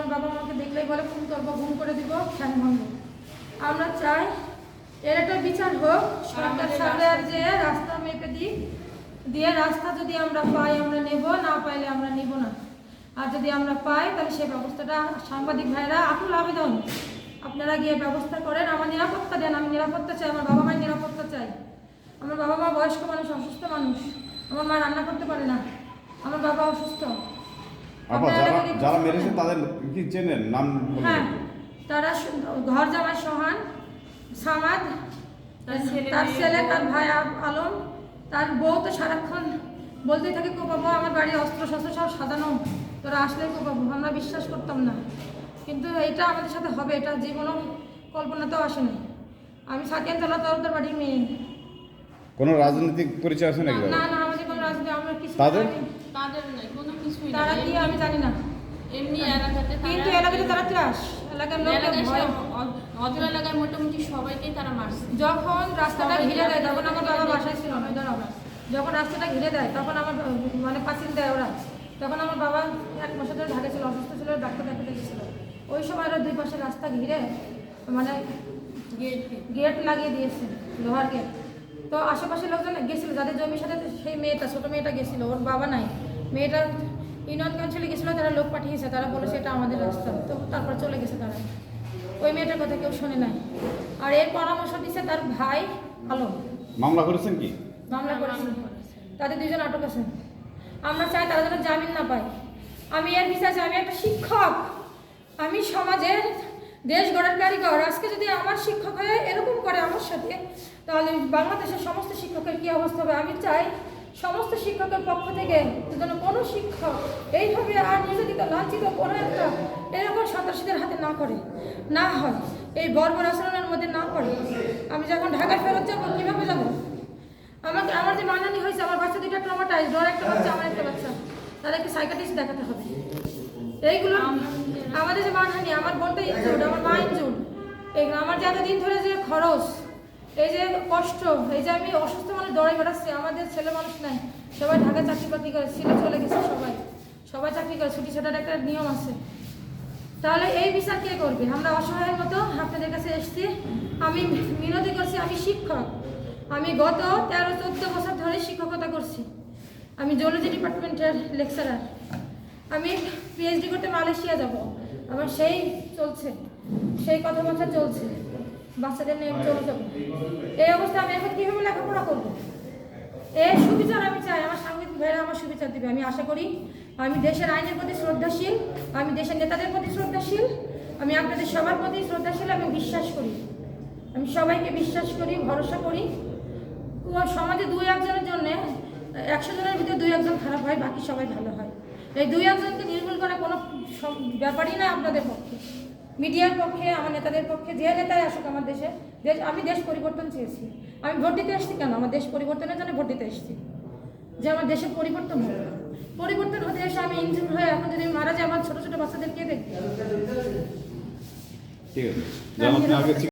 আমার বাবা মাকে দেখলেই বলে ফোন করবো, ঘুম করে দিব, ঠ্যাং ভাঙবো। আমরা চাই এর একটা বিচার হোক, সরকার সামনে যে রাস্তা মেপে দিয়ে রাস্তা যদি আমরা পাই আমরা নেব, না পাইলে আমরা নিব না। আর যদি আমরা পাই তাহলে সেই ব্যবস্থাটা সাংবাদিক ভাইরা আকুল আবেদন, আপনারা গিয়ে ব্যবস্থা করেন, আমার নিরাপত্তা দেন। আমি নিরাপত্তা চাই, আমার বাবা মায়ের নিরাপত্তা চাই। আমার বাবা মা বয়স্ক মানুষ, অসুস্থ মানুষ, আমার মা রান্না করতে পারে না, আমার বাবা অসুস্থ। যারা মেরেছে তাদের কি চেনেন নাম? হ্যাঁ, তারা ঘর জামাই সোহান, সামাদ, তার ছেলে, তার ভাই আলম, তার বউ তো সারাক্ষণ বলতেই থাকে কো বাবা আমার বাড়ি অস্ত্র শস্ত্র সব সাজানো, তোরা আসলে কো বাবু। আমরা বিশ্বাস করতাম না, কিন্তু এটা আমাদের সাথে হবে এটা জীবনও কল্পনাতেও আসে না। আমি সাকিয়ানতলা তরফদার বাড়ির মেয়ে। কোনো রাজনৈতিক পরিচয় আছে নাকি? না না, আমাদের কোনো রাজনীতি আমরা কিছু তাদের নাই, কোনো কিছুই না। তারা কি আমি জানি না, এমনি এলাকাতে কিন্তু এলাকাতে তারা ত্রাস, এলাকার লোকের ভয়। অজর এলাকায় মোটামুটি সবাইকেই তারা মারছে। যখন রাস্তাটা ঘিরে দেয় তখন আমার বাবা বাসায় ছিল না, ধরো যখন রাস্তাটা ঘিরে দেয় তখন আমার মানে পাঁচিল দেয় ওরা, তখন আমার বাবা 1 মাস ধরে ঢাকা ছিল, অসুস্থ ছিল, ডাক্তার দেখাতে গেছিল। ওই সময় ওরা 2 পাশে রাস্তা ঘিরে মানে গেট লাগিয়ে দিয়েছে, লোহার গেট। তো আশেপাশে লোকজন গেছিল, যাদের জমির সাথে সেই মেয়েটা, ছোটো মেয়েটা গেছিলো, ওর বাবা নাই, মেয়েটা ইউনিয়ন কাউন্সিলে গেছিলো, তারা লোক পাঠিয়েছে, তারা বলেছে এটা আমাদের রাস্তা। তো তারপর চলে গেছে তারা, ওই মেয়েটার কথা কেউ শোনে নাই। আর এর পরামর্শ দিচ্ছে তার ভাই আলম। মামলা করেছেন কি? মামলা করেছে, তাদের 2 জন আটক আছে। আমরা চাই তারা যেন জামিন না পায়। আমি এর বিচার চাই, আমি একটা শিক্ষক, আমি সমাজের দেশ গড়ার কারিগর। আজকে যদি আমার শিক্ষক হয়ে এরকম করে আমার সাথে, তাহলে বাংলাদেশের সমস্ত শিক্ষকের কী অবস্থা হবে। আমি চাই সমস্ত শিক্ষকের পক্ষ থেকে যেন কোনো শিক্ষক এইভাবে আর নির্যাতিত লাঞ্ছিত কোনো একটা এরকম সন্ত্রাসীদের হাতে না করে, না হয় এই বর্বর আচরণের মধ্যে না পড়ে। আমি যখন ঢাকায় ফেরত যাবো, কীভাবে যাবো? আমার যে মানানি হয়েছে, আমার বাচ্চা 2টা ট্রমাটাইজড, ওর একটা বাচ্চা, আমার একটা বাচ্চা, তাদেরকে সাইকিয়াট্রিস্ট দেখাতে হবে। এইগুলো আমাদের যে মানহানি, আমার বোনটা ইনজুর্ড, আমার মা ইনজুর্ড, এইগুলো আমার যে এতদিন ধরে যে খরচ, এই যে কষ্ট, এই যে আমি অসুস্থ মানুষ দৌড়ে বেড়াচ্ছি, আমাদের ছেলে মানুষ নাই, সবাই ঢাকায় চাকরি বাকরি করে, সিলে চলে গেছে, সবাই চাকরি করে, ছুটি ছাটার একটা নিয়ম আছে। তাহলে এই বিচার কে করবে? আমরা অসহায়ের মতো আপনাদের কাছে এসেছি। আমি মিনতি করছি, আমি শিক্ষক, আমি গত 13-14 বছর ধরে শিক্ষকতা করছি। আমি জুলজি ডিপার্টমেন্টের লেকচারার। আমি পিএইচডি করতে মালয়েশিয়া যাব, আমার সেই চলছে, সেই কথাবার্তা চলছে, বাচ্চাদের নিয়ে চলে যাবো। এই অবস্থা আমি এখন কীভাবে লেখাপড়া করবো? এই সুবিচার আমি চাই, আমার সাংবাদিক ভাইরা আমার সুবিচার দেবে। আমি আশা করি, আমি দেশের আইনের প্রতি শ্রদ্ধাশীল, আমি দেশের নেতাদের প্রতি শ্রদ্ধাশীল, আমি আপনাদের সবার প্রতি শ্রদ্ধাশীল। আমি বিশ্বাস করি, আমি সবাইকে বিশ্বাস করি, ভরসা করি। সমাজে 2-1 জনের জন্য 100 জনের ভিতরে 2-1 জন খারাপ হয়, বাকি সবাই ভালো হয়। এই 2-1 জনকে নির্মূল করা কোনো ব্যাপারই না আপনাদের পক্ষে, মিডিয়ার পক্ষে, আমার নেতাদের পক্ষে। যে নেতাই আসুক আমার দেশে, আমি দেশ পরিবর্তন চেয়েছি। আমি ভোট দিতে এসেছি কেন? আমার দেশ পরিবর্তনের জন্য ভোট দিতে এসেছি, যে আমার দেশের পরিবর্তন হোক। পরিবর্তন হতে এসে আমি ইনজুর হয়ে এখন যদি মারা যাই, আমার ছোটো ছোটো বাচ্চাদেরকে দেখি। ঠিক আছে।